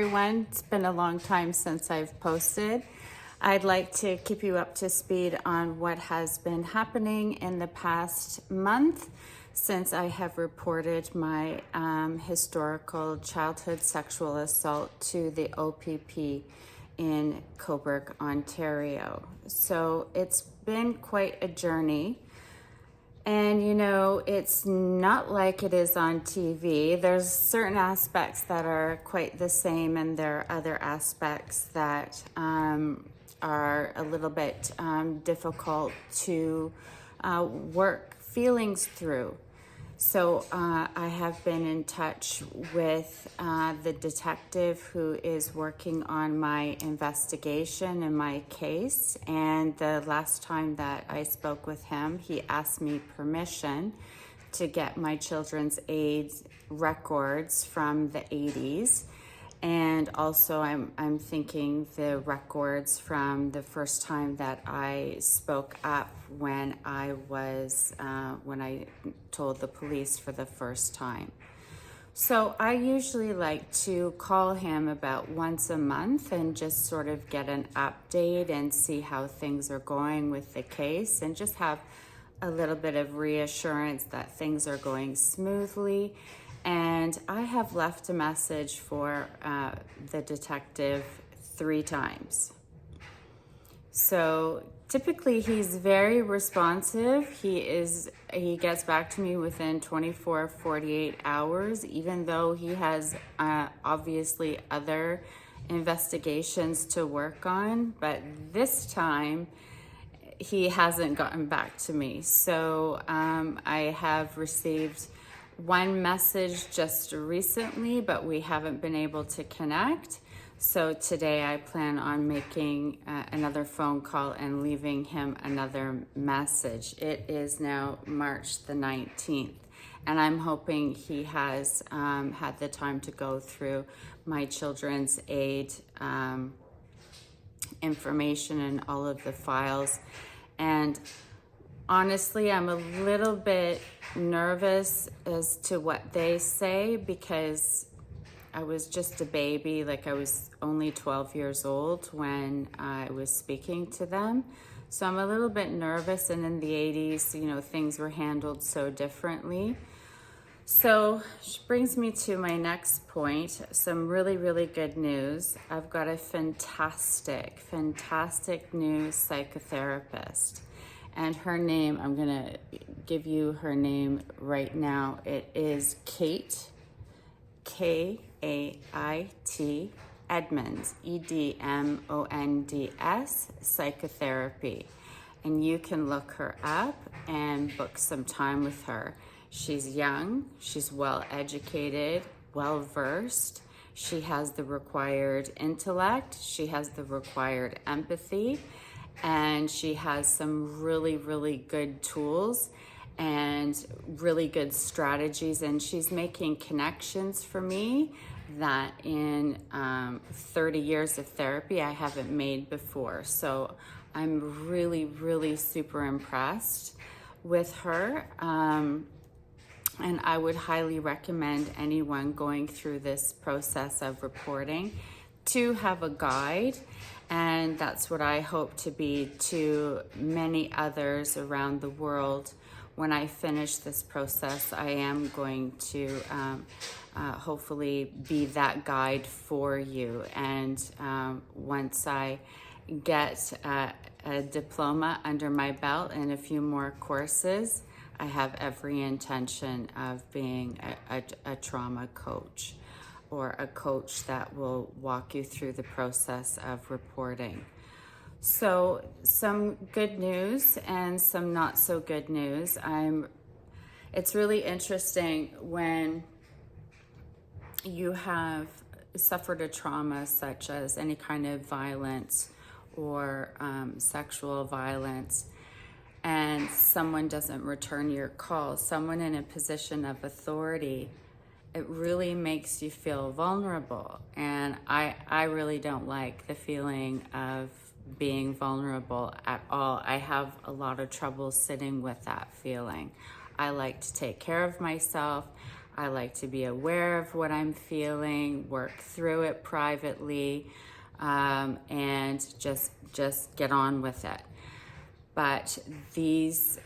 Everyone, it's been a long time since I've posted. I'd like to keep you up to speed on what has been happening in the past month since I have reported my historical childhood sexual assault to the OPP in Cobourg, Ontario. So it's been quite a journey. And it's not like it is on TV. There's certain aspects that are quite the same, and there are other aspects that are a little bit difficult to work feelings through. So I have been in touch with the detective who is working on my investigation and my case. And the last time that I spoke with him, he asked me permission to get my children's aid records from the 80s. And also I'm thinking the records from the first time that I spoke up when I told the police for the first time. So I usually like to call him about once a month and just sort of get an update and see how things are going with the case and just have a little bit of reassurance that things are going smoothly. And I have left a message for the detective 3 times. So typically he's very responsive. He gets back to me within 24, 48 hours, even though he has obviously other investigations to work on. But this time he hasn't gotten back to me. So I have received one message just recently, but we haven't been able to connect. So today I plan on making another phone call and leaving him another message. It is now March the 19th, and I'm hoping he has had the time to go through my children's aid information and all of the files. And honestly, I'm a little bit nervous as to what they say because I was just a baby. Like, I was only 12 years old when I was speaking to them. So I'm a little bit nervous, and in the 80s, things were handled so differently. So, which brings me to my next point, some really, really good news. I've got a fantastic new psychotherapist. And her name, I'm gonna give you her name right now. It is Kate, K-A-I-T, Edmonds, E-D-M-O-N-D-S, Psychotherapy. And you can look her up and book some time with her. She's young, she's well educated, well versed. She has the required intellect, she has the required empathy, and she has some really, really good tools and really good strategies. And she's making connections for me that in 30 years of therapy I haven't made before. So I'm really, really super impressed with her. And I would highly recommend anyone going through this process of reporting to have a guide. And that's what I hope to be to many others around the world. When I finish this process, I am going to hopefully be that guide for you. And once I get a diploma under my belt and a few more courses, I have every intention of being a trauma coach, or a coach that will walk you through the process of reporting. So some good news and some not so good news. It's really interesting when you have suffered a trauma such as any kind of violence or sexual violence, and someone doesn't return your call, someone in a position of authority, it really makes you feel vulnerable. And I really don't like the feeling of being vulnerable at all. I have a lot of trouble sitting with that feeling. I like to take care of myself. I like to be aware of what I'm feeling, work through it privately, and just get on with it. But this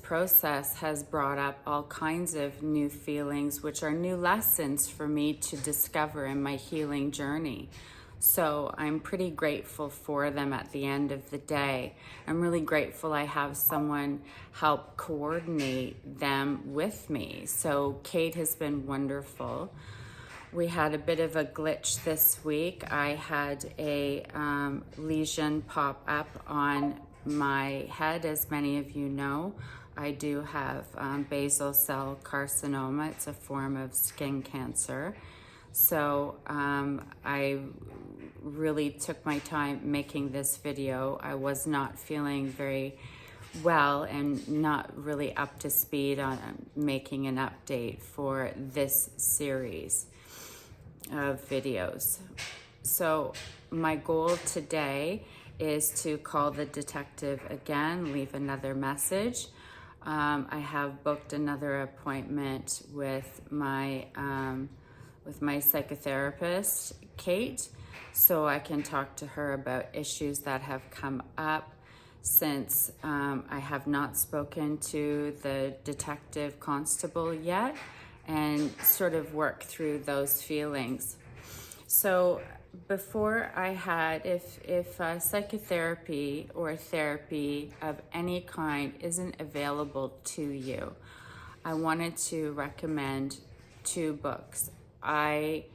process has brought up all kinds of new feelings, which are new lessons for me to discover in my healing journey. So I'm pretty grateful for them at the end of the day. I'm really grateful I have someone help coordinate them with me. So Kate has been wonderful. We had a bit of a glitch this week. I had a lesion pop up on my head. As many of you know, I do have basal cell carcinoma. It's a form of skin cancer. So I really took my time making this video. I was not feeling very well and not really up to speed on making an update for this series of videos. So my goal today is to call the detective again, leave another message. I have booked another appointment with my psychotherapist, Kate, so I can talk to her about issues that have come up since I have not spoken to the detective constable yet, and sort of work through those feelings. So before I had, if psychotherapy or therapy of any kind isn't available to you, I wanted to recommend 2 books. I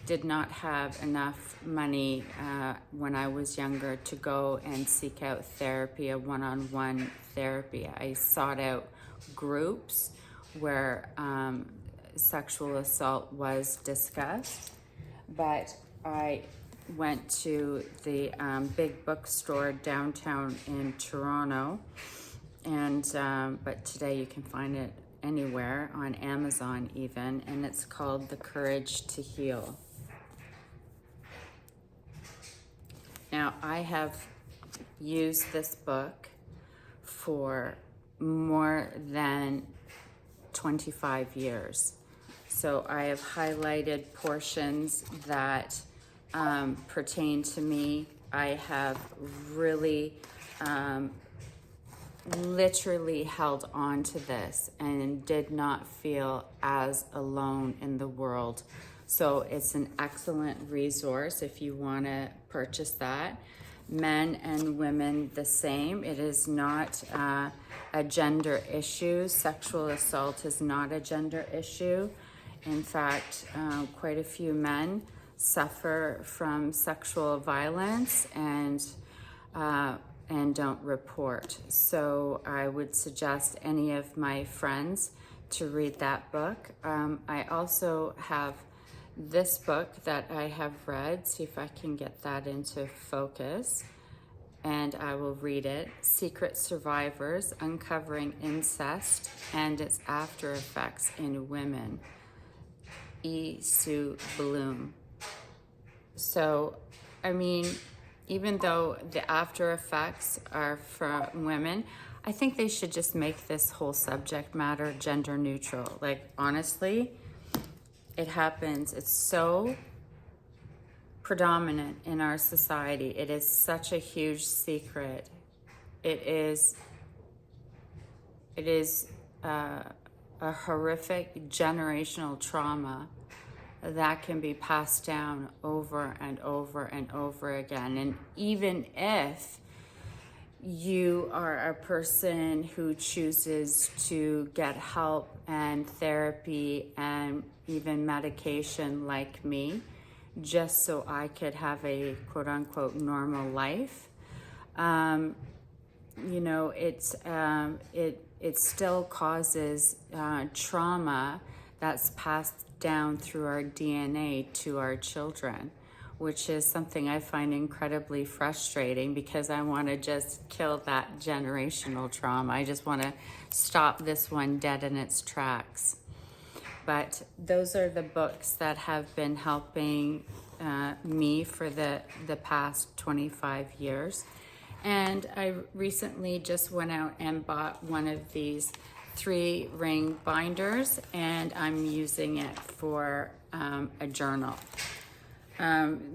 did not have enough money when I was younger to go and seek out therapy, a one-on-one therapy. I sought out groups where sexual assault was discussed, but I went to the big bookstore downtown in Toronto, and but today you can find it anywhere, on Amazon even, and it's called The Courage to Heal. Now, I have used this book for more than 25 years. So I have highlighted portions that pertain to me. I have really literally held on to this and did not feel as alone in the world. So it's an excellent resource if you want to purchase that. Men and women the same. It is not a gender issue. Sexual assault is not a gender issue. In fact, quite a few men suffer from sexual violence and don't report. So I would suggest any of my friends to read that book. I also have this book that I have read. See if I can get that into focus, and I will read it. Secret Survivors: Uncovering Incest and Its After Effects in Women. E. Sue Bloom. So, I mean, even though the after effects are for women, I think they should just make this whole subject matter gender neutral. Like, honestly, it happens. It's so predominant in our society. It is such a huge secret. It is a horrific generational trauma that can be passed down over and over and over again. And even if you are a person who chooses to get help and therapy and even medication like me, just so I could have a quote unquote normal life, you know, it still causes trauma that's passed down through our DNA to our children, which is something I find incredibly frustrating, because I want to just kill that generational trauma. I just want to stop this one dead in its tracks. But those are the books that have been helping me for the past 25 years. And I recently just went out and bought one of these 3-ring binders, and I'm using it for a journal.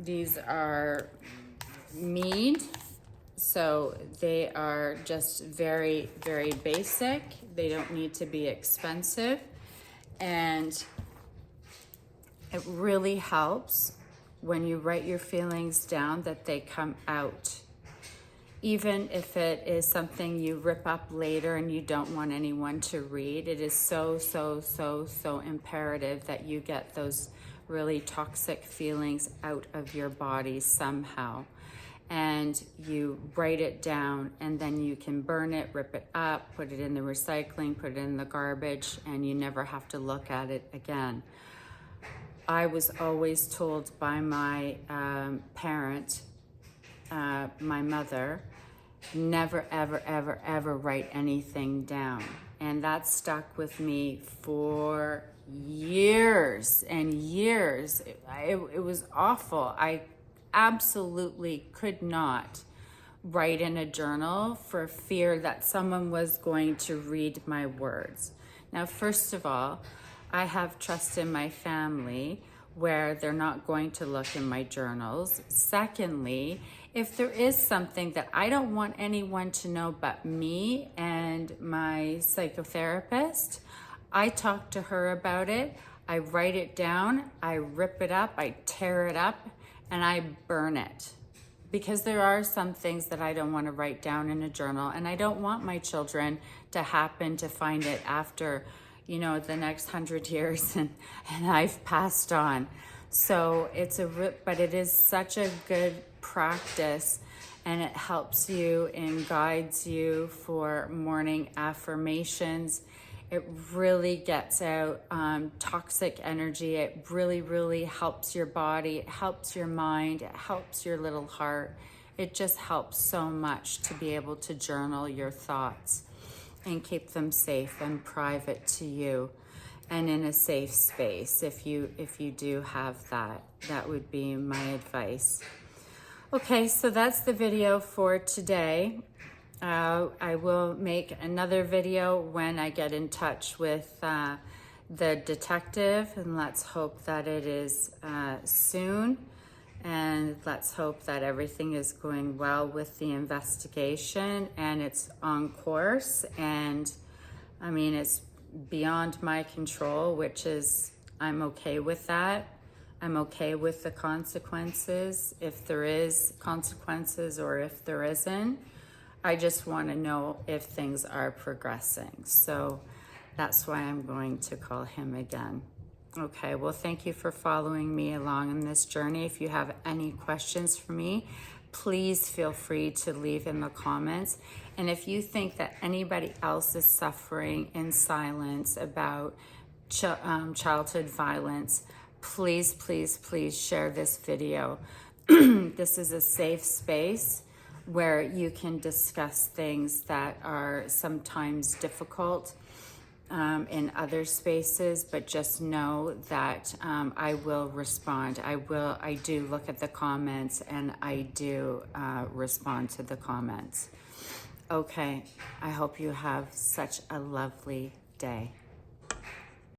These are mead, so they are just very, very basic. They don't need to be expensive, and it really helps when you write your feelings down that they come out. Even if it is something you rip up later and you don't want anyone to read, it is so imperative that you get those really toxic feelings out of your body somehow. And you write it down, and then you can burn it, rip it up, put it in the recycling, put it in the garbage, and you never have to look at it again. I was always told by my parent, my mother, never, ever write anything down. And that stuck with me for years and years. It was awful. I absolutely could not write in a journal for fear that someone was going to read my words. Now, first of all, I have trust in my family where they're not going to look in my journals. Secondly, if there is something that I don't want anyone to know but me and my psychotherapist, I talk to her about it, I write it down, I rip it up, I tear it up, and I burn it. Because there are some things that I don't want to write down in a journal, and I don't want my children to happen to find it after, you know, the next 100 years and I've passed on. So but it is such a good practice, and it helps you and guides you for morning affirmations. It really gets out toxic energy. It really helps your body. It helps your mind. It helps your little heart. It just helps so much to be able to journal your thoughts and keep them safe and private to you and in a safe space. If you do have that, that would be my advice. Okay, so that's the video for today. I will make another video when I get in touch with the detective, and let's hope that it is soon. And let's hope that everything is going well with the investigation and it's on course. And I mean, it's beyond my control, which is, I'm okay with that. I'm okay with the consequences, if there is consequences or if there isn't. I just want to know if things are progressing. So that's why I'm going to call him again. Okay, well, thank you for following me along in this journey. If you have any questions for me, please feel free to leave in the comments. And if you think that anybody else is suffering in silence about childhood violence, please share this video. This is a safe space where you can discuss things that are sometimes difficult in other spaces, but just know that I will respond. I do look at the comments, and I do respond to the comments. Okay, I hope you have such a lovely day.